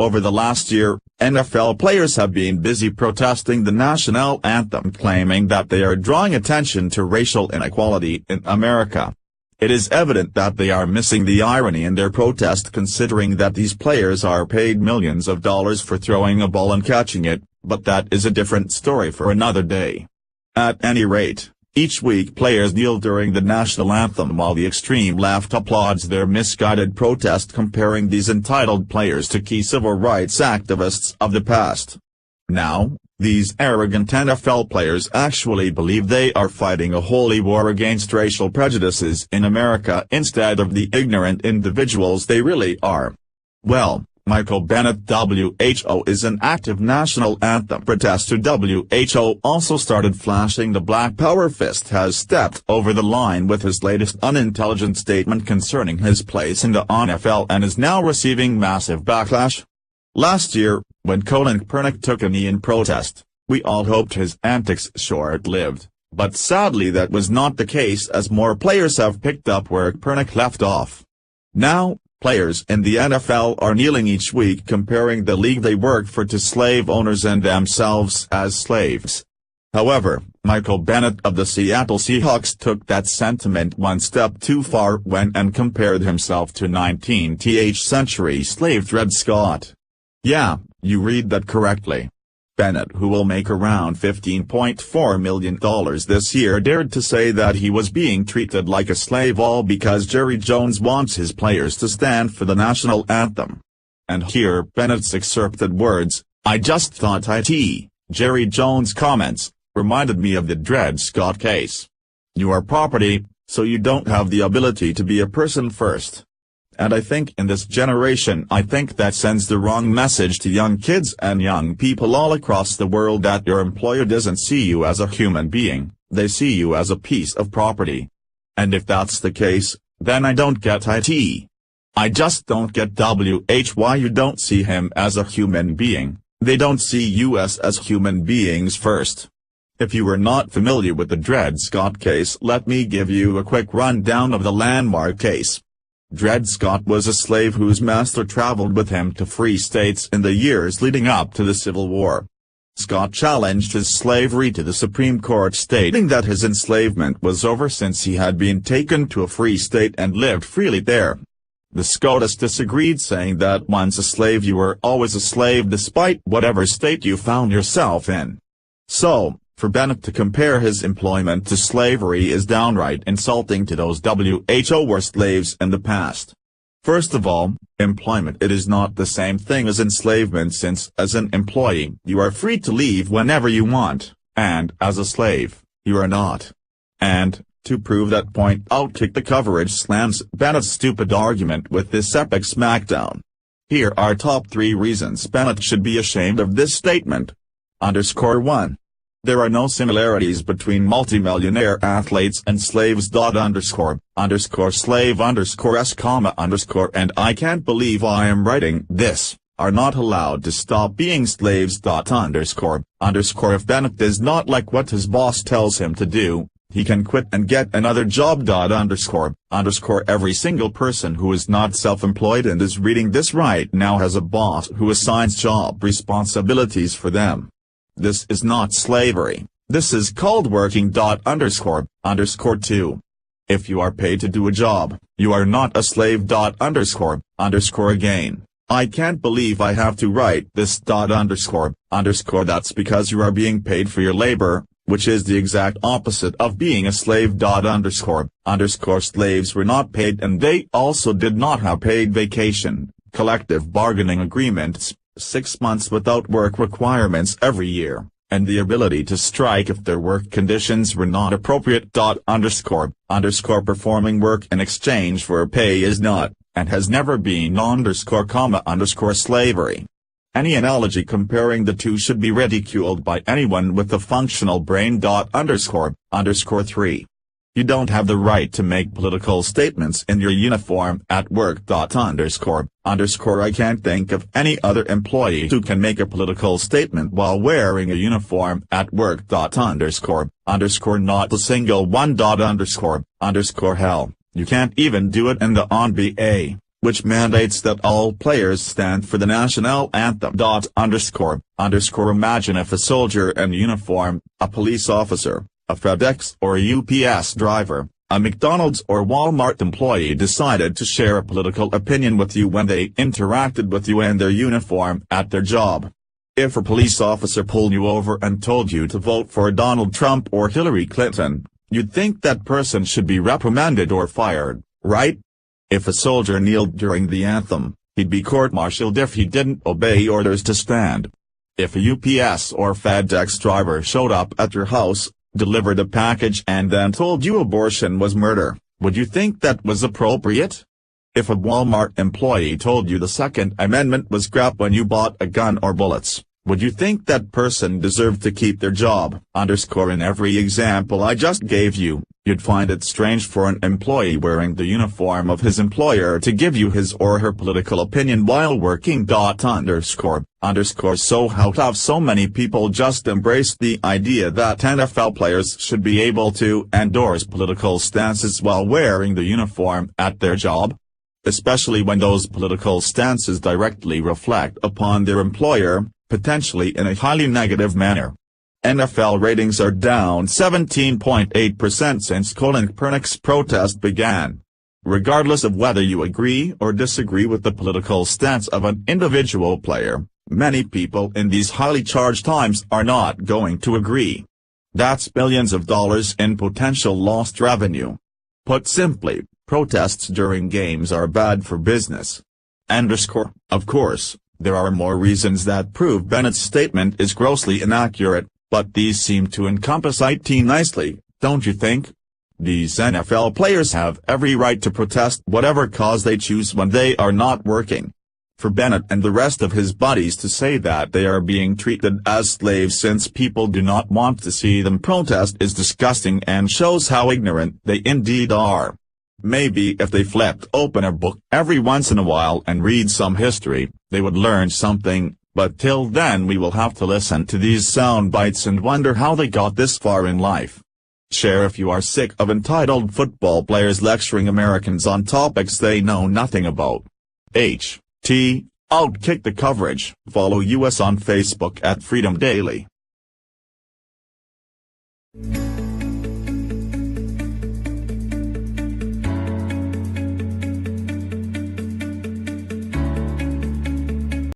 Over the last year, NFL players have been busy protesting the national anthem, claiming that they are drawing attention to racial inequality in America. It is evident that they are missing the irony in their protest, considering that these players are paid millions of dollars for throwing a ball and catching it, but that is a different story for another day. At any rate, each week players kneel during the national anthem while the extreme left applauds their misguided protest, comparing these entitled players to key civil rights activists of the past. Now, these arrogant NFL players actually believe they are fighting a holy war against racial prejudices in America instead of the ignorant individuals they really are. Well, Michael Bennett WHO is an active national anthem protester. WHO also started flashing the Black Power fist, has stepped over the line with his latest unintelligent statement concerning his place in the NFL, and is now receiving massive backlash. Last year, when Colin Kaepernick took a knee in protest, we all hoped his antics short-lived, but sadly that was not the case, as more players have picked up where Kaepernick left off. Now, players in the NFL are kneeling each week, comparing the league they worked for to slave owners and themselves as slaves. However, Michael Bennett of the Seattle Seahawks took that sentiment one step too far when and compared himself to 19th century slave Dred Scott. Yeah, you read that correctly. Bennett, who will make around $15.4 million this year, dared to say that he was being treated like a slave, all because Jerry Jones wants his players to stand for the national anthem. And here Bennett's excerpted words: "I just thought Jerry Jones' comments reminded me of the Dred Scott case. You are property, so you don't have the ability to be a person first. And I think in this generation that sends the wrong message to young kids and young people all across the world, that your employer doesn't see you as a human being, they see you as a piece of property. And if that's the case, then I don't get it. I just don't get why you don't see him as a human being. They don't see you as human beings first." If you are not familiar with the Dred Scott case, let me give you a quick rundown of the landmark case. Dred Scott was a slave whose master traveled with him to free states in the years leading up to the Civil War. Scott challenged his slavery to the Supreme Court, stating that his enslavement was over since he had been taken to a free state and lived freely there. The SCOTUS disagreed, saying that once a slave you were always a slave despite whatever state you found yourself in. So, for Bennett to compare his employment to slavery is downright insulting to those who were slaves in the past. First of all, employment, it is not the same thing as enslavement, since as an employee you are free to leave whenever you want, and as a slave, you are not. And, to prove that point, I'll kick the coverage slams Bennett's stupid argument with this epic smackdown. Here are top 3 reasons Bennett should be ashamed of this statement. 1. There are no similarities between multimillionaire athletes and slaves. Slave s, and I can't believe I am writing this, are not allowed to stop being slaves. If Bennett does not like what his boss tells him to do, he can quit and get another job. Every single person who is not self-employed and is reading this right now has a boss who assigns job responsibilities for them. This is not slavery, this is called working. 2. If you are paid to do a job, you are not a slave. Again, I can't believe I have to write this. That's because you are being paid for your labor, which is the exact opposite of being a slave. Slaves were not paid, and they also did not have paid vacation, collective bargaining agreements, 6 months without work requirements every year, and the ability to strike if their work conditions were not appropriate. Performing work in exchange for pay is not, and has never been, slavery. Any analogy comparing the two should be ridiculed by anyone with a functional brain. 3. You don't have the right to make political statements in your uniform at work. I can't think of any other employee who can make a political statement while wearing a uniform at work. Not a single one. Hell, you can't even do it in the NBA. which mandates that all players stand for the national anthem. Imagine if a soldier in uniform, a police officer, a FedEx or a UPS driver, a McDonald's or Walmart employee decided to share a political opinion with you when they interacted with you in their uniform at their job. If a police officer pulled you over and told you to vote for Donald Trump or Hillary Clinton, you'd think that person should be reprimanded or fired, right? If a soldier kneeled during the anthem, he'd be court-martialed if he didn't obey orders to stand. If a UPS or FedEx driver showed up at your house, delivered a package and then told you abortion was murder, would you think that was appropriate? If a Walmart employee told you the Second Amendment was crap when you bought a gun or bullets, would you think that person deserved to keep their job? In every example I just gave you, you'd find it strange for an employee wearing the uniform of his employer to give you his or her political opinion while working. So how have so many people just embraced the idea that NFL players should be able to endorse political stances while wearing the uniform at their job? Especially when those political stances directly reflect upon their employer, potentially in a highly negative manner. NFL ratings are down 17.8% since Colin Kaepernick's protest began. Regardless of whether you agree or disagree with the political stance of an individual player, many people in these highly charged times are not going to agree. That's billions of dollars in potential lost revenue. Put simply, protests during games are bad for business. Of course, there are more reasons that prove Bennett's statement is grossly inaccurate, but these seem to encompass it nicely, don't you think? These NFL players have every right to protest whatever cause they choose when they are not working. For Bennett and the rest of his buddies to say that they are being treated as slaves since people do not want to see them protest is disgusting and shows how ignorant they indeed are. Maybe if they flipped open a book every once in a while and read some history, they would learn something, but till then we will have to listen to these sound bites and wonder how they got this far in life. Share if you are sick of entitled football players lecturing Americans on topics they know nothing about. Outkick the coverage. Follow us on Facebook at Freedom Daily.